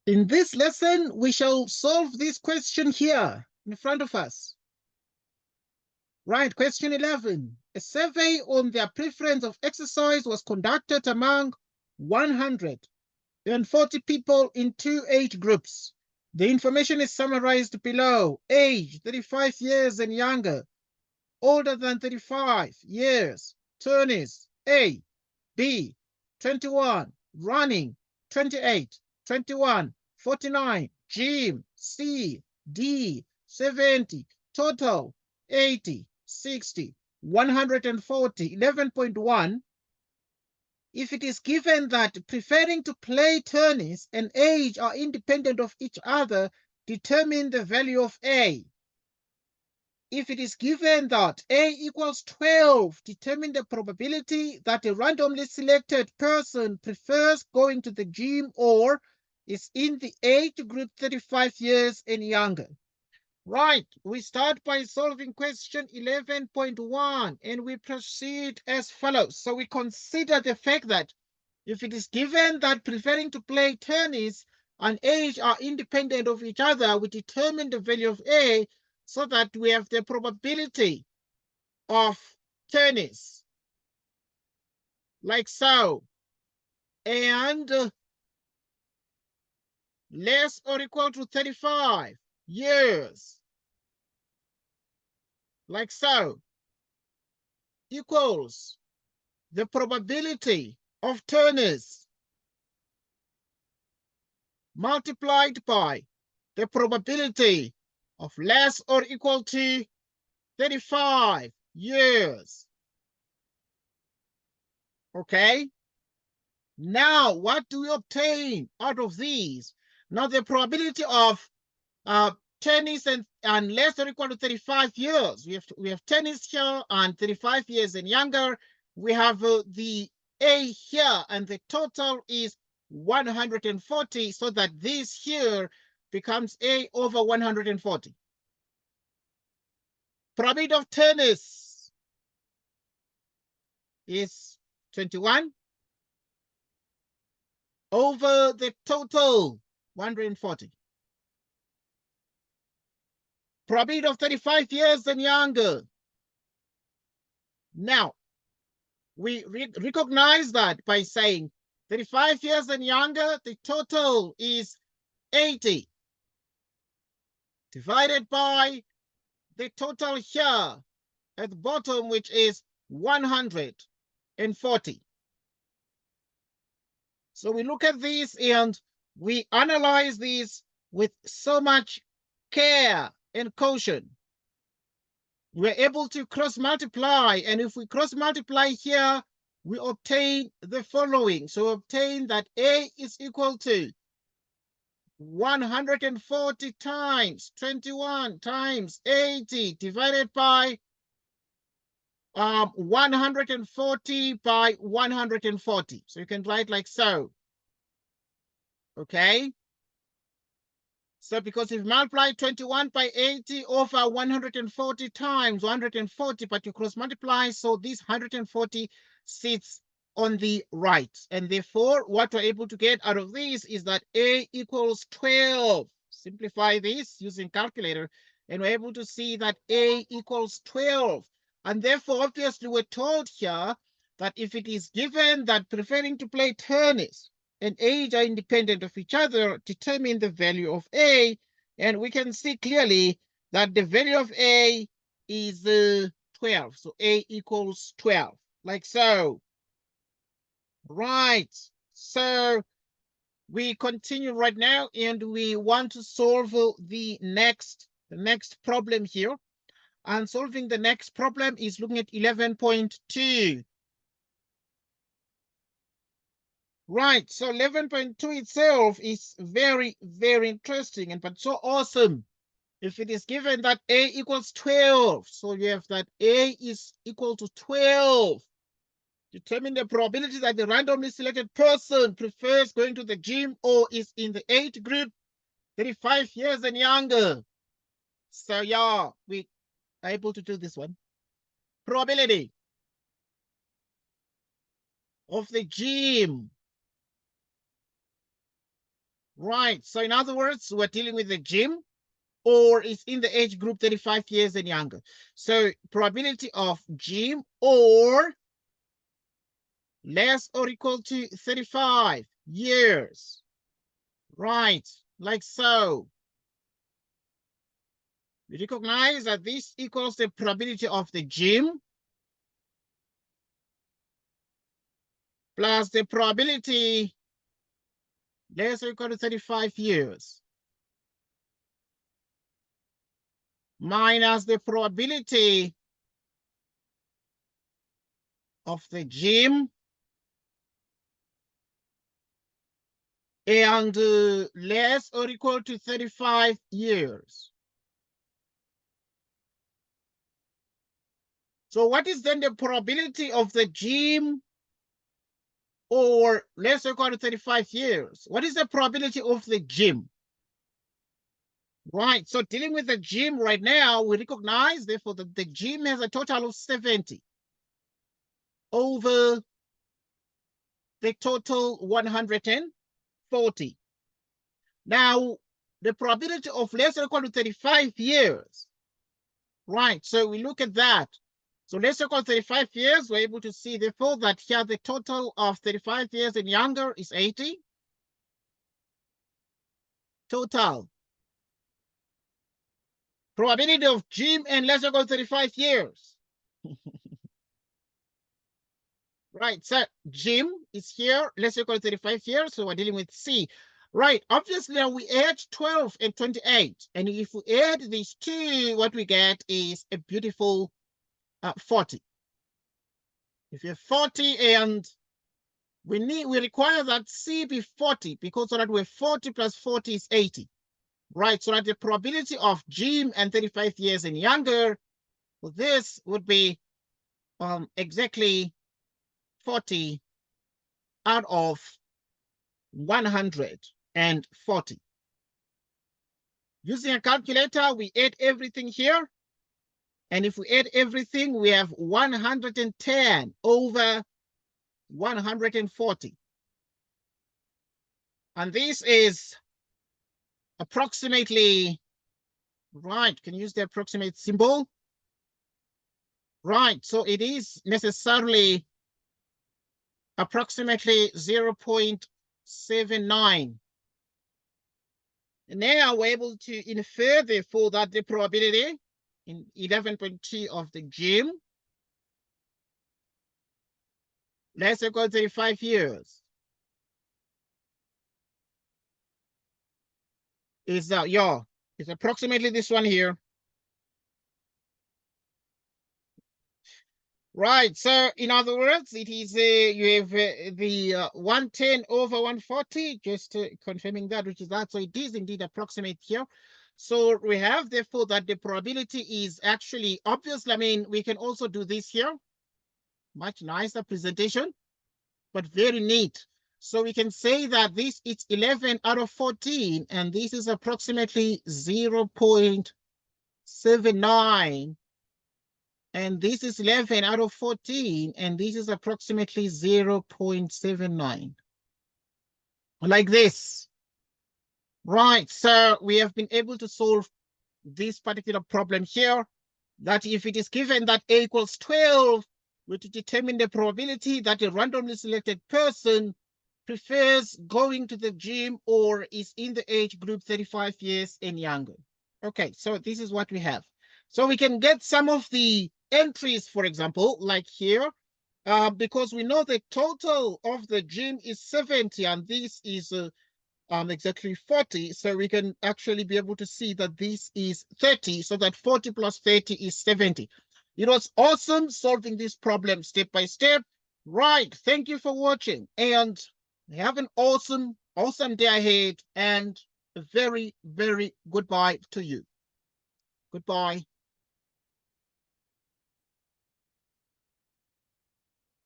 In this lesson, we shall solve this question here in front of us. Right, question 11. A survey on their preference of exercise was conducted among 140 people in 2 age groups. The information is summarized below. Age, 35 years and younger. Older than 35 years. Tennis, A. B. 21. Running, 28. 21. 49. Gym, C. D. 70. Total, 80. 60. 140. 11.1. If it is given that preferring to play tennis and age are independent of each other, determine the value of A. If it is given that A equals 12, determine the probability that a randomly selected person prefers going to the gym or is in the age group 35 years and younger. Right, we start by solving question 11.1 and we proceed as follows. So we consider the fact that if it is given that preferring to play tennis and age are independent of each other, we determine the value of A so that we have the probability of tennis, like so, and less or equal to 35 years, like so, equals the probability of tennis multiplied by the probability of less or equal to 35 years. Okay? Now, what do we obtain out of these? Now, the probability of tennis and less or equal to 35 years. We have tennis here and 35 years and younger. We have the A here, and the total is 140, so that this here becomes A over 140. Probability of tennis is 21 over the total 140. Probability of 35 years and younger. Now, we recognize that by saying 35 years and younger, the total is 80 divided by the total here at the bottom, which is 140. So we look at this and we analyze this with so much care and caution. We're able to cross multiply, and if we cross multiply here, we obtain the following. So we obtain that A is equal to 140 times 21 times 80 divided by 140 by 140. So you can write like so. Okay? So because if you multiply 21 by 80 over 140 times 140, but you cross multiply, so this 140 sits on the right. And therefore, what we're able to get out of this is that A equals 12. Simplify this using calculator, and we're able to see that A equals 12. And therefore, obviously, we're told here that if it is given that preferring to play tennis and age are independent of each other, determine the value of A. And we can see clearly that the value of A is 12. So A equals 12, like so. Right. So we continue right now, and we want to solve the next problem here. And solving the next problem is looking at 11.2. Right, so 11.2 itself is very, very interesting and but so awesome. If it is given that A equals 12, so you have that A is equal to 12. Determine the probability that the randomly selected person prefers going to the gym or is in the age group 35 years and younger. So yeah, we are able to do this one. Probability of the gym Right. So in other words, we're dealing with the gym or is in the age group 35 years and younger. So probability of gym or less or equal to 35 years. Right, like so. We recognize that this equals the probability of the gym plus the probability less or equal to 35 years minus the probability of the gym and less or equal to 35 years. So what is then the probability of the gym or less or equal to 35 years? What is the probability of the gym? Right, so dealing with the gym right now, we recognize, therefore, that the gym has a total of 70 over the total 140. Now, the probability of less or equal to 35 years, right, so we look at that. So less or equal to 35 years, we're able to see, therefore, that here the total of 35 years and younger is 80. Total probability of gym and less or equal to 35 years. Right, so gym is here, less or equal to 35 years, so we're dealing with C. Right, obviously now we add 12 and 28, and if we add these two, what we get is a beautiful 40. If you have 40 and we require that C be 40 because so that we're 40 plus 40 is 80. Right, so that the probability of gym and 35 years and younger, well, this would be exactly 40 out of 140. Using a calculator, we add everything here. And if we add everything, we have 110 over 140. And this is approximately, right, can you use the approximate symbol? Right, so it is necessarily approximately 0.79. And now we're able to infer, therefore, that the probability in 11.2 of the gym less or equal to 35 years is it's approximately this one here. Right, so in other words, it is you have the 110 over 140, just confirming that, which is that. So it is indeed approximate here. So we have, therefore, that the probability is actually obviously, I mean, we can also do this here. Much nicer presentation, but very neat. So we can say that this is 11 out of 14, and this is approximately 0.79. And this is 11 out of 14, and this is approximately 0.79. Like this. Right, so we have been able to solve this particular problem here, that if it is given that A equals 12, we to determine the probability that a randomly selected person prefers going to the gym or is in the age group 35 years and younger. Okay, so this is what we have. So we can get some of the entries, for example, like here, because we know the total of the gym is 70 and this is exactly 40. So we can actually be able to see that this is 30, so that 40 plus 30 is 70. It was awesome solving this problem step by step. Right, thank you for watching and have an awesome day ahead and a very, very goodbye to you. Goodbye.